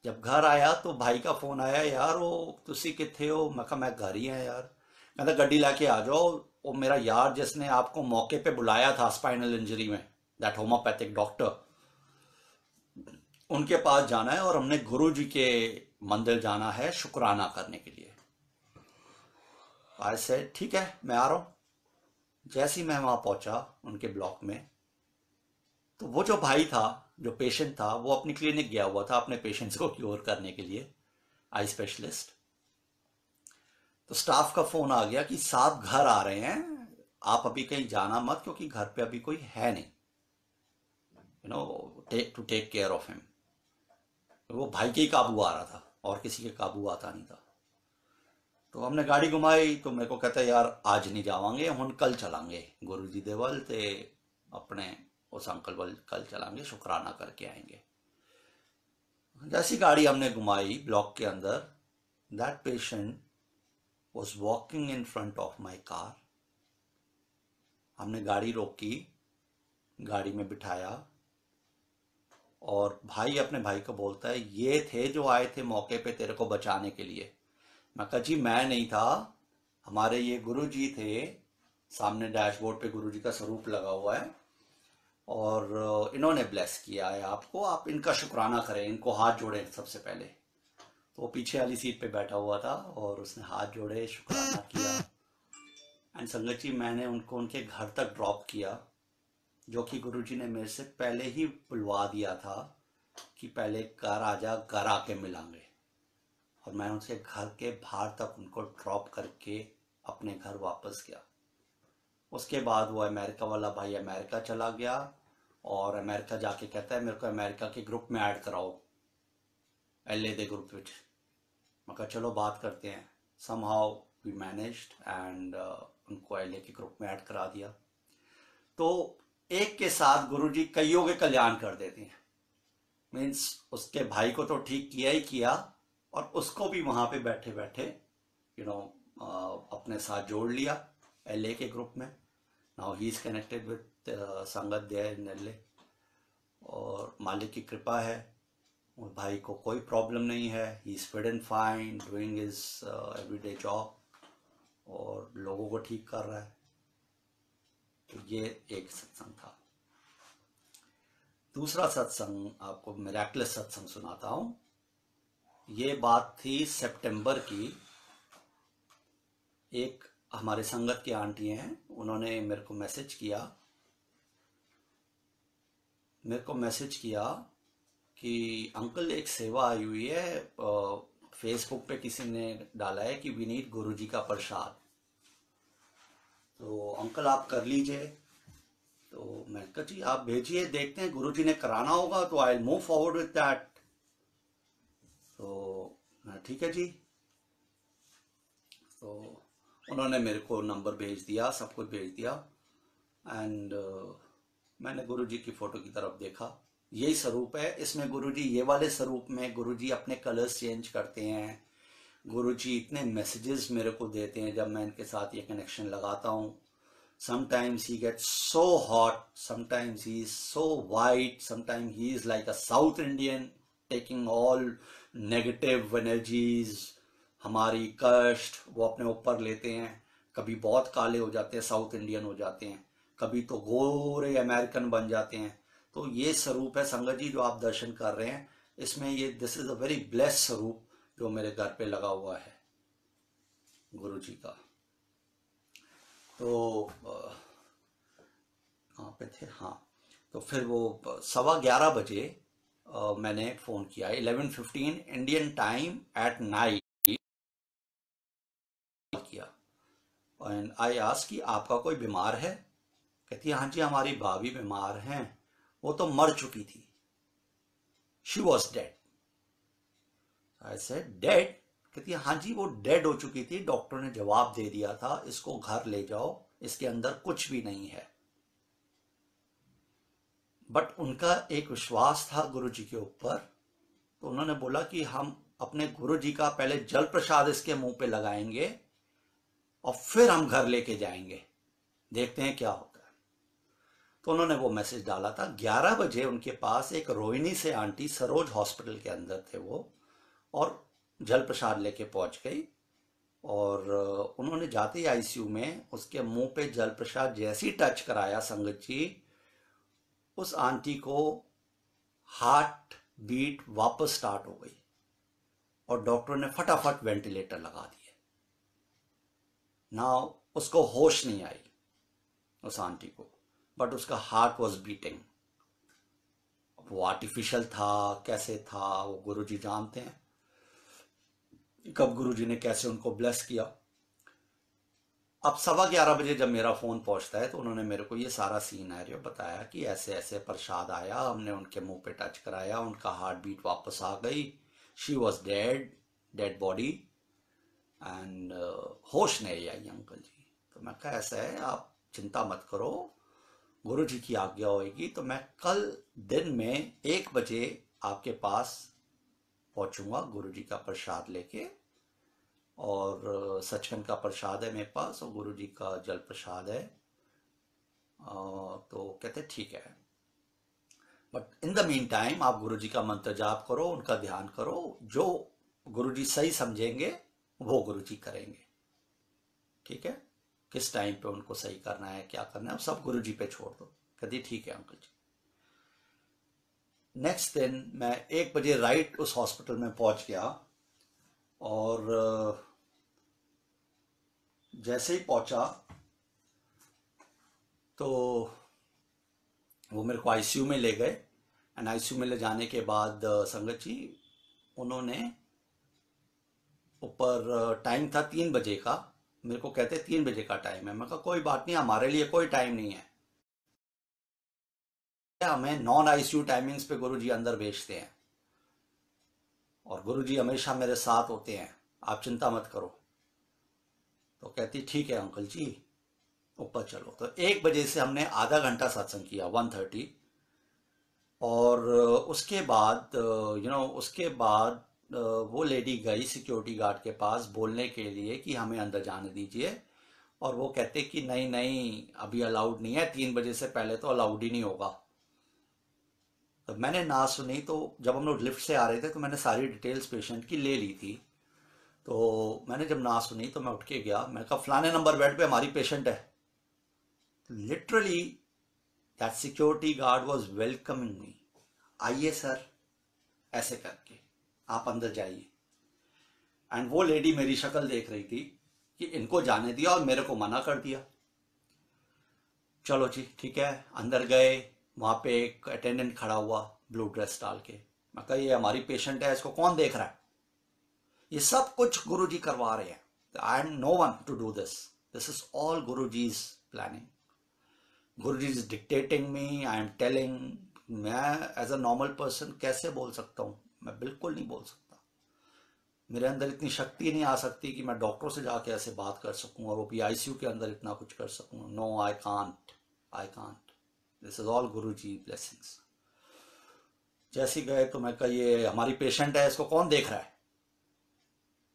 जब घर आया तो भाई का फोन आया, यार वो तुसी किथे हो? मैं कहा मैं घर ही है यार। कहता गड्डी लाके आ जाओ, वो मेरा यार जिसने आपको मौके पे बुलाया था स्पाइनल इंजरी में, दैट होम्योपैथिक डॉक्टर, उनके पास जाना है और हमने गुरु जी के मंदिर जाना है शुक्राना करने के लिए। आई सेड ठीक है मैं आ रहा हूँ। जैसे ही मैं वहां पहुंचा उनके ब्लॉक में, तो वो जो भाई था, जो पेशेंट था, वो अपनी क्लिनिक गया हुआ था अपने पेशेंट्स को क्योर करने के लिए, आई स्पेशलिस्ट। तो स्टाफ का फोन आ गया कि साहब घर आ रहे हैं, आप अभी कहीं जाना मत क्योंकि घर पे अभी कोई है नहीं, to take care of him. वो भाई के ही काबू आ रहा था और किसी के काबू आता नहीं था। तो हमने गाड़ी घुमाई तो मेरे को कहता है यार आज नहीं जावांगे, हम कल चलांगे गुरु जी दे वल ते अपने उस अंकल वल कल चलांगे, शुक्राना करके आएंगे। जैसी गाड़ी हमने घुमाई ब्लॉक के अंदर, that patient was walking in front of my car. हमने गाड़ी रोकी, गाड़ी में बिठाया और भाई अपने भाई को बोलता है ये थे जो आए थे मौके पे तेरे को बचाने के लिए। मैं कहा जी मैं नहीं था, हमारे ये गुरु जी थे, सामने डैशबोर्ड पे गुरु जी का स्वरूप लगा हुआ है और इन्होंने ब्लेस किया है आपको, आप इनका शुक्राना करें, इनको हाथ जोड़ें सबसे पहले। तो वो पीछे वाली सीट पे बैठा हुआ था और उसने हाथ जोड़े, शुक्राना किया। एंड संगत जी मैंने उनको उनके घर तक ड्रॉप किया, जो कि गुरुजी ने मेरे से पहले ही बुलवा दिया था कि पहले घर आ जा, घर आके मिलांगे। और मैं उनसे घर के बाहर तक उनको ड्रॉप करके अपने घर वापस गया। उसके बाद वो अमेरिका वाला भाई अमेरिका चला गया और अमेरिका जाके कहता है मेरे को अमेरिका के ग्रुप में ऐड कराओ, LA दे ग्रुप विच। मैं कहा चलो बात करते हैं। समहाउ वी मैनेज्ड एंड उनको LA के ग्रुप में ऐड करा दिया। तो एक के साथ गुरुजी कईयों के कल्याण कर देते हैं। मीन्स उसके भाई को तो ठीक किया ही किया और उसको भी वहां पे बैठे बैठे अपने साथ जोड़ लिया LA के ग्रुप में। Now he is connected with संगत देयर इन LA और मालिक की कृपा है, उस भाई को कोई प्रॉब्लम नहीं है, he is fit and fine, doing his everyday job और लोगों को ठीक कर रहा है। तो ये एक सत्संग था। दूसरा सत्संग आपको मिरेकलस सत्संग सुनाता हूं। ये बात थी सितंबर की। एक हमारे संगत की आंटी हैं, उन्होंने मेरे को मैसेज किया कि अंकल एक सेवा आई हुई है, फेसबुक पे किसी ने डाला है कि वी नीड गुरुजी का प्रसाद, तो अंकल आप कर लीजिए। तो मैं कहा जी आप भेजिए, देखते हैं गुरुजी ने कराना होगा तो I will move forward with that. तो ठीक है जी। तो उन्होंने मेरे को नंबर भेज दिया, सब कुछ भेज दिया एंड मैंने गुरुजी की फोटो की तरफ देखा, यही स्वरूप है इसमें। गुरुजी ये वाले स्वरूप में गुरुजी अपने कलर्स चेंज करते हैं, गुरुजी इतने मैसेजेस मेरे को देते हैं जब मैं इनके साथ ये कनेक्शन लगाता हूँ। Sometimes he gets so hot, sometimes he is so white, sometimes he is like a South Indian, taking all negative energies, हमारी कष्ट वो अपने ऊपर लेते हैं। कभी बहुत काले हो जाते हैं, साउथ इंडियन हो जाते हैं, कभी तो गोरे अमेरिकन बन जाते हैं। तो ये स्वरूप है संगत जी जो आप दर्शन कर रहे हैं, इसमें ये this is a very blessed स्वरूप जो मेरे घर पे लगा हुआ है गुरु जी का। तो कहाँ पे थे, हाँ, तो फिर वो 11:15 बजे मैंने फ़ोन किया, 11:15 इंडियन टाइम एट नाइट किया एंड आई आस्क्ड कि आपका कोई बीमार है? कहती है हाँ जी हमारी भाभी बीमार हैं, वो तो मर चुकी थी, she was dead. I said dead? कहती है हाँ जी वो डेड हो चुकी थी, डॉक्टर ने जवाब दे दिया था इसको घर ले जाओ, इसके अंदर कुछ भी नहीं है। बट उनका एक विश्वास था गुरु जी के ऊपर, तो उन्होंने बोला कि हम अपने गुरु जी का पहले जल प्रसाद इसके मुंह पे लगाएंगे और फिर हम घर लेके जाएंगे, देखते हैं क्या होता है। तो उन्होंने वो मैसेज डाला था। 11 बजे उनके पास एक रोहिणी से आंटी सरोज हॉस्पिटल के अंदर थे वो, और जल प्रसाद लेके पहुंच गई। और उन्होंने जाते ही आईसीयू में उसके मुंह पे जल प्रसाद जैसे ही टच कराया संगत जी, उस आंटी को हार्ट बीट वापस स्टार्ट हो गई और डॉक्टर ने फटाफट वेंटिलेटर लगा दिए। ना उसको होश नहीं आई उस आंटी को, बट उसका हार्ट वॉज बीटिंग। वो आर्टिफिशियल था कैसे था वो गुरुजी जानते हैं, कब गुरुजी ने कैसे उनको ब्लेस किया। अब 11:15 बजे जब मेरा फ़ोन पहुंचता है तो उन्होंने मेरे को ये सारा सीनैरियो बताया कि ऐसे ऐसे प्रसाद आया, हमने उनके मुंह पे टच कराया, उनका हार्ट बीट वापस आ गई, she was dead body, and होश नहीं आई अंकल जी। तो मैं कहा ऐसा है, आप चिंता मत करो, गुरु जी की आज्ञा होगी तो मैं कल दिन में 1 बजे आपके पास पहुंचूंगा गुरु जी का प्रसाद लेके। और सचखंड का प्रसाद है मेरे पास और गुरु जी का जल प्रसाद है। तो कहते ठीक है, but in the mean time आप गुरु जी का मंत्र जाप करो, उनका ध्यान करो, जो गुरु जी सही समझेंगे वो गुरु जी करेंगे। ठीक है, किस टाइम पे उनको सही करना है, क्या करना है, सब गुरु जी पे छोड़ दो। कहती ठीक है अंकल जी। नेक्स्ट दिन मैं 1 बजे राइट उस हॉस्पिटल में पहुंच गया, और जैसे ही पहुंचा तो वो मेरे को आईसीयू में ले गए। एंड आईसीयू में ले जाने के बाद संगत जी उन्होंने ऊपर टाइम था 3 बजे का, मेरे को कहते 3 बजे का टाइम है। मैं कहा कोई बात नहीं, हमारे लिए कोई टाइम नहीं है, हमें नॉन आईसीयू टाइमिंग्स पे गुरुजी अंदर भेजते हैं और गुरुजी हमेशा मेरे साथ होते हैं, आप चिंता मत करो। तो कहती ठीक है अंकल जी ऊपर चलो। तो 1 बजे से हमने आधा घंटा सत्संग किया 1:30, और उसके बाद उसके बाद वो लेडी गई सिक्योरिटी गार्ड के पास बोलने के लिए कि हमें अंदर जाने दीजिए, और वो कहते कि नहीं नहीं अभी अलाउड नहीं है, 3 बजे से पहले तो अलाउड ही नहीं होगा। तो मैंने ना सुनी, तो जब हम लोग लिफ्ट से आ रहे थे तो मैंने सारी डिटेल्स पेशेंट की ले ली थी। तो मैंने जब ना सुनी तो मैं उठ के गया, मैंने कहा फलाने नंबर बेड पे हमारी पेशेंट है। Literally that security guard was welcoming मी, आइए सर ऐसे करके आप अंदर जाइए। एंड वो लेडी मेरी शक्ल देख रही थी कि इनको जाने दिया और मेरे को मना कर दिया। चलो जी ठीक है, अंदर गए, वहां पे एक अटेंडेंट खड़ा हुआ ब्लू ड्रेस डाल के। मैं कहा ये हमारी पेशेंट है, इसको कौन देख रहा है? ये सब कुछ गुरुजी करवा रहे हैं, I am no one to do this, this is all Guruji's planning, Guruji is dictating me, I am telling. मैं एज अ नॉर्मल पर्सन कैसे बोल सकता हूँ? मैं बिल्कुल नहीं बोल सकता, मेरे अंदर इतनी शक्ति नहीं आ सकती कि मैं डॉक्टरों से जाके ऐसे बात कर सकूं और वो भी आईसीयू के अंदर इतना कुछ कर सकूं। No I can't, this is all Guruji blessings. जैसे गए तो मैं कहा ये हमारी पेशेंट है, इसको कौन देख रहा है?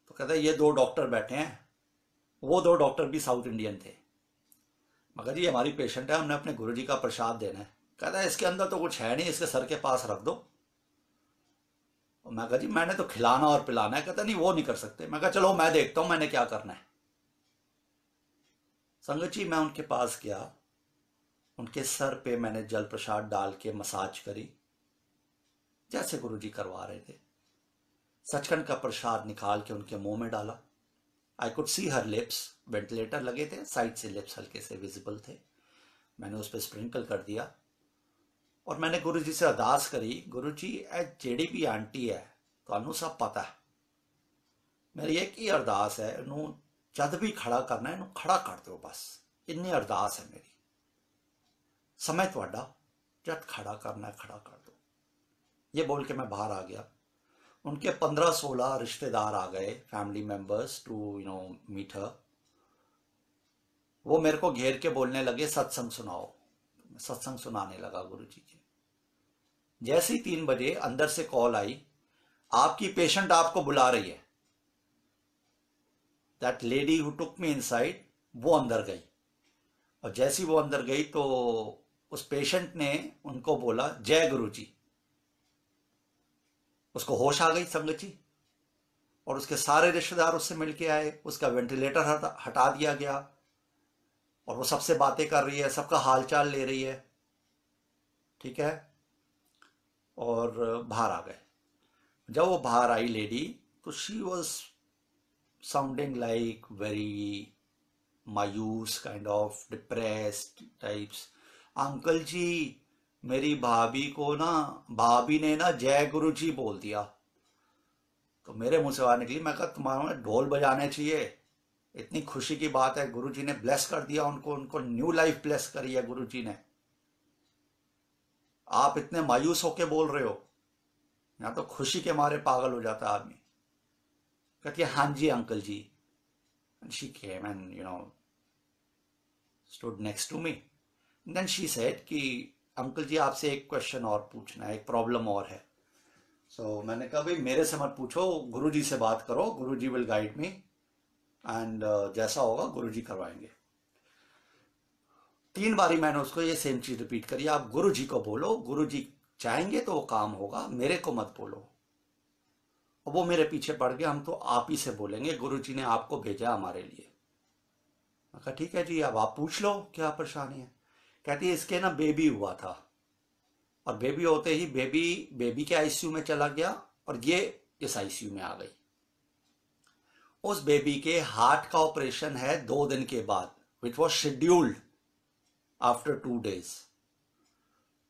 तो कहता है ये 2 डॉक्टर बैठे हैं, वो 2 डॉक्टर भी साउथ इंडियन थे। मगर जी हमारी पेशेंट है, हमने अपने गुरुजी का प्रसाद देना है। कहता है इसके अंदर तो कुछ है नहीं, इसके सर के पास रख दो। और मैं कहा जी मैंने तो खिलाना और पिलाना है। कहता नहीं वो नहीं कर सकते। मैं कहा चलो मैं देखता हूं मैंने क्या करना है। संगत जी मैं उनके पास गया, उनके सर पे मैंने जल प्रसाद डाल के मसाज करी जैसे गुरुजी करवा रहे थे। सचखंड का प्रसाद निकाल के उनके मुंह में डाला। I could see her lips, ventilator लगे थे, साइड से लिप्स हल्के से विजिबल थे। मैंने उस पर स्प्रिंकल कर दिया और मैंने गुरुजी से अरदास करी, गुरुजी ए जेड़ी भी आंटी है तो सब पता है, मेरी एक ही अरदास है, इनू जद भी खड़ा करना है इनू खड़ा कर दो, बस इन्नी अरदास है मेरी। समय थोड़ा, जद खड़ा करना है खड़ा कर दो। ये बोल के मैं बाहर आ गया। उनके 15-16 रिश्तेदार आ गए, family members to meet her. वो मेरे को घेर के बोलने लगे सत्संग सुनाओ। मैं सत्संग सुनाने लगा गुरुजी के। जैसे ही 3 बजे अंदर से कॉल आई, आपकी पेशेंट आपको बुला रही है। That lady who took me inside वो अंदर गई, और जैसी वो अंदर गई तो उस पेशेंट ने उनको बोला जय गुरु जी। उसको होश आ गई संगत जी, और उसके सारे रिश्तेदार उससे मिलके आए, उसका वेंटिलेटर हटा दिया गया, और वो सबसे बातें कर रही है, सबका हालचाल ले रही है, ठीक है। और बाहर आ गए। जब वो बाहर आई लेडी, तो she was sounding like very मायूस, kind of depressed types. Uncle जी, मेरी भाभी ने ना जय गुरु जी बोल दिया। तो मेरे मुंह से बाहर निकली, मैं कहा तुम्हारा ढोल बजाने चाहिए, इतनी खुशी की बात है, गुरु जी ने ब्लेस कर दिया उनको, उनको न्यू लाइफ ब्लेस करी है गुरु जी ने, आप इतने मायूस होके बोल रहे हो। यहाँ तो खुशी के मारे पागल हो जाता आदमी। कहती है हाँ जी अंकल जी। And she came and stood next to me. And then she said कि अंकल जी आपसे एक क्वेश्चन और पूछना है, एक प्रॉब्लम और है। So मैंने कहा भाई मेरे से मत पूछो, गुरु जी से बात करो, गुरु जी विल गाइड मी, एंड जैसा होगा गुरु जी करवाएंगे। 3 बारी मैंने उसको ये सेम चीज रिपीट करी, आप गुरु जी को बोलो, गुरु जी चाहेंगे तो वो काम होगा, मेरे को मत बोलो। और वो मेरे पीछे पड़ गया, हम तो आप ही से बोलेंगे, गुरु जी ने आपको भेजा हमारे लिए। मैं कहा ठीक है जी, अब आप पूछ लो क्या परेशानी है। कहती है इसके ना बेबी हुआ था, और बेबी होते ही बेबी के आईसीयू में चला गया, और ये इस आईसीयू में आ गई। उस बेबी के हार्ट का ऑपरेशन है 2 दिन के बाद, which was scheduled after 2 days।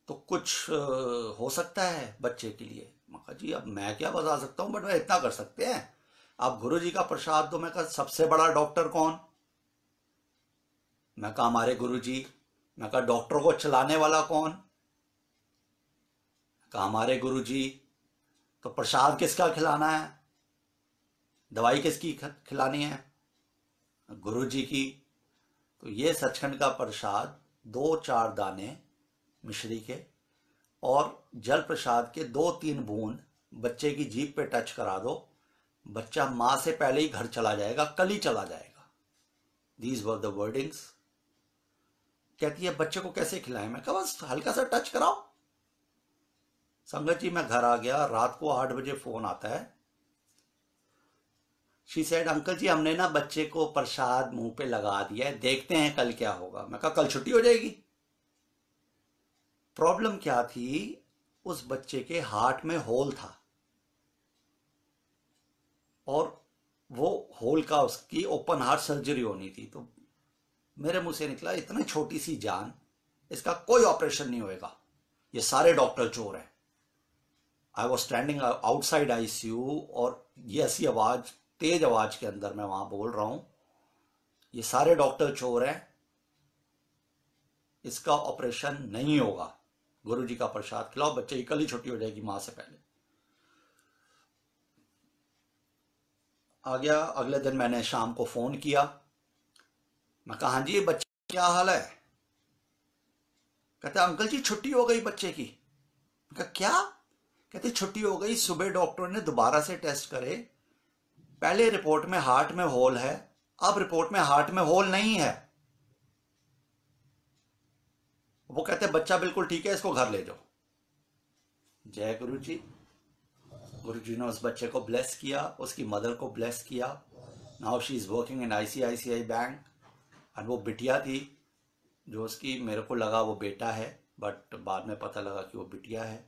तो कुछ हो सकता है बच्चे के लिए। मैं कहा जी अब मैं क्या बता सकता हूं, बट मैं इतना कर सकते हैं, आप गुरु जी का प्रसाद दो। मैं कहा सबसे बड़ा डॉक्टर कौन? मैं कहा हमारे गुरु जी। मैं कहा डॉक्टर को चलाने वाला कौन? कहा हमारे गुरु जी। तो प्रसाद किसका खिलाना है, दवाई किसकी खिलानी है? गुरु जी की। तो ये सचखंड का प्रसाद 2-4 दाने मिश्री के और जल प्रसाद के 2-3 बूंद बच्चे की जीभ पे टच करा दो, बच्चा मां से पहले ही घर चला जाएगा, कल ही चला जाएगा। These were the wordings. कहती है बच्चे को कैसे खिलाएं? मैं कहा बस हल्का सा टच कराओ। संगत जी मैं घर आ गया, रात को 8 बजे फोन आता है। शी सेड अंकल जी हमने ना बच्चे को प्रसाद मुंह पे लगा दिया है, देखते हैं कल क्या होगा। मैं कहा कल छुट्टी हो जाएगी। प्रॉब्लम क्या थी, उस बच्चे के हार्ट में होल था, और वो होल का उसकी ओपन हार्ट सर्जरी होनी थी। तो मेरे मुंह से निकला इतनी छोटी सी जान, इसका कोई ऑपरेशन नहीं होएगा, ये सारे डॉक्टर चोर हैं। I was standing outside ICU, और ये ऐसी आवाज, तेज आवाज के अंदर मैं वहां बोल रहा हूं, ये सारे डॉक्टर चोर हैं, इसका ऑपरेशन नहीं होगा, गुरुजी का प्रसाद खिलाओ, बच्चे की कल ही छुट्टी हो जाएगी मां से पहले। आ गया। अगले दिन मैंने शाम को फोन किया। मैं कहा हाँ जी बच्चे क्या हाल है? कहते अंकल जी छुट्टी हो गई बच्चे की। मैं कहा क्या? कहते छुट्टी हो गई, सुबह डॉक्टर ने दोबारा से टेस्ट करे, पहले रिपोर्ट में हार्ट में होल है, अब रिपोर्ट में हार्ट में होल नहीं है। वो कहते बच्चा बिल्कुल ठीक है, इसको घर ले जाओ। जय गुरु जी। गुरु जी ने उस बच्चे को ब्लेस किया, उसकी मदर को ब्लेस किया। Now she is working in ICICI bank. और वो बिटिया थी जो उसकी, मेरे को लगा वो बेटा है, बट बाद में पता लगा कि वो बिटिया है।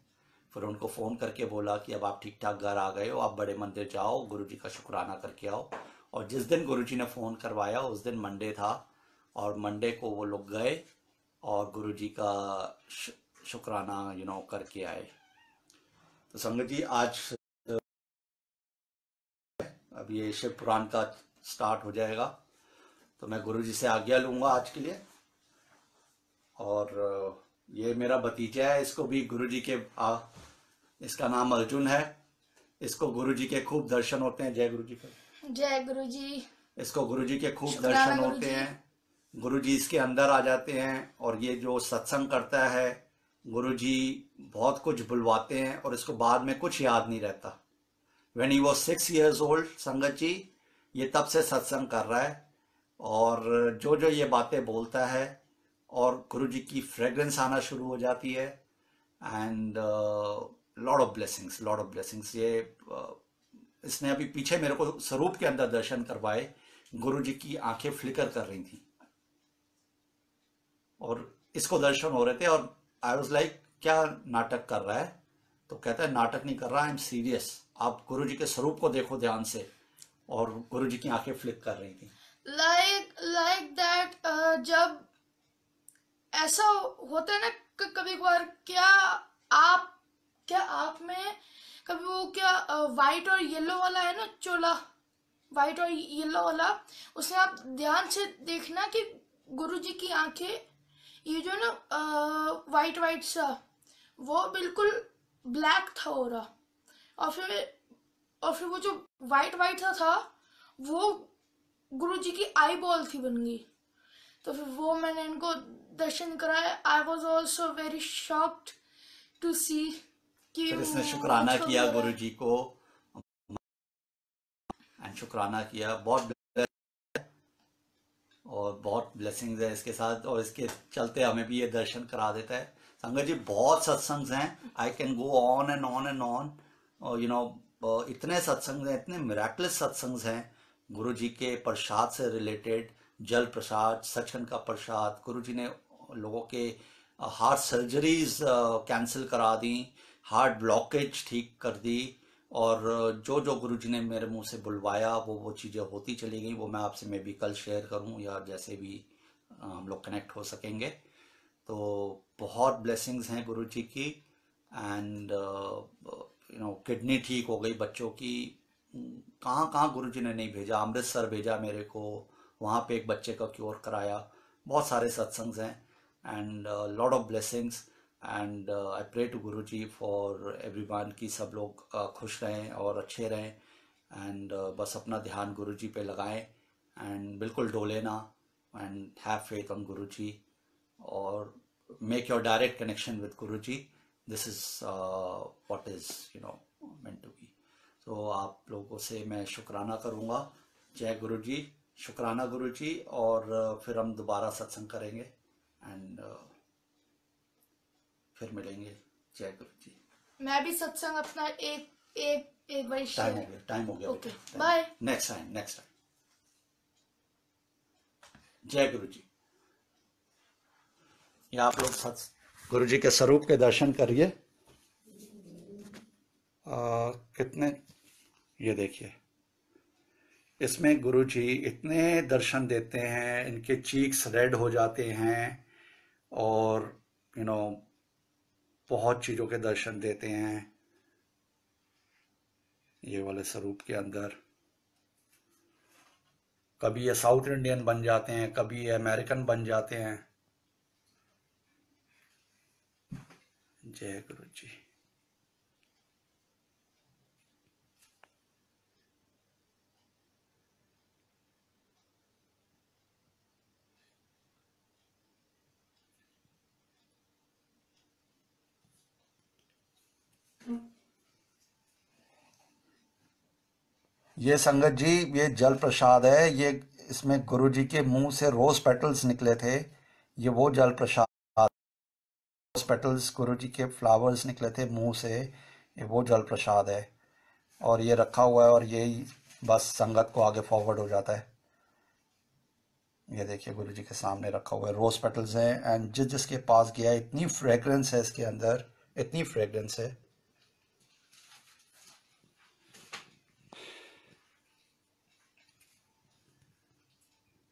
फिर उनको फ़ोन करके बोला कि अब आप ठीक ठाक घर आ गए हो, आप बड़े मंदिर जाओ, गुरुजी का शुक्राना करके आओ। और जिस दिन गुरुजी ने फ़ोन करवाया उस दिन मंडे था, और मंडे को वो लोग गए और गुरुजी का शुक्राना करके आए। तो संगत जी आज अब ये शिव पुराण का स्टार्ट हो जाएगा, तो मैं गुरुजी से आज्ञा लूँगा आज के लिए। और ये मेरा भतीजा है, इसको भी गुरुजी के इसका नाम अर्जुन है, इसको गुरुजी के खूब दर्शन होते हैं। जय गुरुजी का। जय गुरुजी। इसको गुरुजी के खूब दर्शन होते हैं, गुरुजी इसके अंदर आ जाते हैं, और ये जो सत्संग करता है गुरुजी बहुत कुछ बुलवाते हैं और इसको बाद में कुछ याद नहीं रहता। When he was 6 years old, संगत जी, ये तब से सत्संग कर रहा है और जो जो ये बातें बोलता है और गुरु जी की फ्रेग्रेंस आना शुरू हो जाती है एंड लॉट ऑफ ब्लेसिंग्स ये इसने अभी पीछे मेरे को स्वरूप के अंदर दर्शन करवाए। गुरु जी की आंखें फ्लिकर कर रही थी और इसको दर्शन हो रहे थे और आई वाज लाइक क्या नाटक कर रहा है? तो कहता है नाटक नहीं कर रहा, आई एम सीरियस, आप गुरु जी के स्वरूप को देखो ध्यान से। और गुरु जी की आंखें फ्लिक कर रही थी। लाइक दैट जब ऐसा होता है ना कभी कभार, क्या आप में कभी वो क्या वाइट और येलो वाला है ना चोला, वाइट और येलो वाला, उसमें आप ध्यान से देखना कि गुरु जी की आंखें ये जो ना वाइट वाइट सा वो बिल्कुल ब्लैक था हो रहा, और फिर वो जो वाइट वाइट सा था वो गुरु जी की आई बॉल थी बन गई। तो फिर वो मैंने इनको दर्शन कराया। I was also very shocked to see कि फिर इसने शुक्राना अच्छा किया हुआ है। गुरु जी को एंड शुक्राना किया, बहुत और बहुत ब्लेसिंग्स है इसके साथ और इसके चलते हमें भी ये दर्शन करा देता है। संगत जी बहुत सत्संग हैं, I can go on and on and on, you know इतने सत्संग हैं, इतने मिराकुलस सत्संग हैं गुरु जी के प्रसाद से रिलेटेड। जल प्रसाद, सचखंड का प्रसाद, गुरु जी ने लोगों के हार्ट सर्जरीज कैंसिल करा दी, हार्ट ब्लॉकेज ठीक कर दी और जो जो गुरुजी ने मेरे मुंह से बुलवाया वो चीज़ें होती चली गई। वो मैं आपसे मैं भी कल शेयर करूं या जैसे भी हम लोग कनेक्ट हो सकेंगे। तो बहुत ब्लेसिंग्स हैं गुरु जी की एंड यू नो किडनी ठीक हो गई बच्चों की। कहाँ कहाँ गुरु जी ने नहीं भेजा, अमृतसर भेजा मेरे को, वहाँ पे एक बच्चे का क्योर कराया। बहुत सारे सत्संग्स हैं and lot of blessings and I pray to Guru ji for everyone कि सब लोग खुश रहें और अच्छे रहें एंड बस अपना ध्यान गुरु जी पे लगाएं एंड बिल्कुल डोले ना एंड हैव फेथ ऑन गुरु जी और make your direct connection with Guruji. This is what is you know meant to be. So आप लोगों से मैं शुक्राना करूँगा। जय गुरु जी, शुक्राना गुरु जी। और फिर हम दोबारा सत्संग करेंगे एंड फिर मिलेंगे। जय गुरु जी। मैं भी सत्संग अपना एक बार टाइम हो गया ओके बाय। Next time. जय गुरु जी। ये आप लोग गुरु जी के स्वरूप के दर्शन करिए। कितने, ये देखिए इसमें गुरु जी इतने दर्शन देते हैं, इनके चीक्स रेड हो जाते हैं और यू नो बहुत चीज़ों के दर्शन देते हैं ये वाले स्वरूप के अंदर। कभी ये साउथ इंडियन बन जाते हैं, कभी ये अमेरिकन बन जाते हैं। जय गुरु जी। ये संगत जी ये जल प्रसाद है, ये इसमें गुरु जी के मुंह से रोज पेटल्स निकले थे। ये वो जल प्रसाद, रोज पेटल्स गुरु जी के फ्लावर्स निकले थे मुंह से, ये वो जल प्रसाद है। और ये रखा हुआ है और यही बस संगत को आगे फॉरवर्ड हो जाता है। ये देखिए गुरु जी के सामने रखा हुआ है, रोज पेटल्स हैं एंड जिसके पास गया इतनी फ्रेग्रेंस है इसके अंदर, इतनी फ्रेग्रेंस है।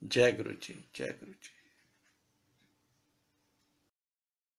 जय गुरु जी, जय गुरु जी।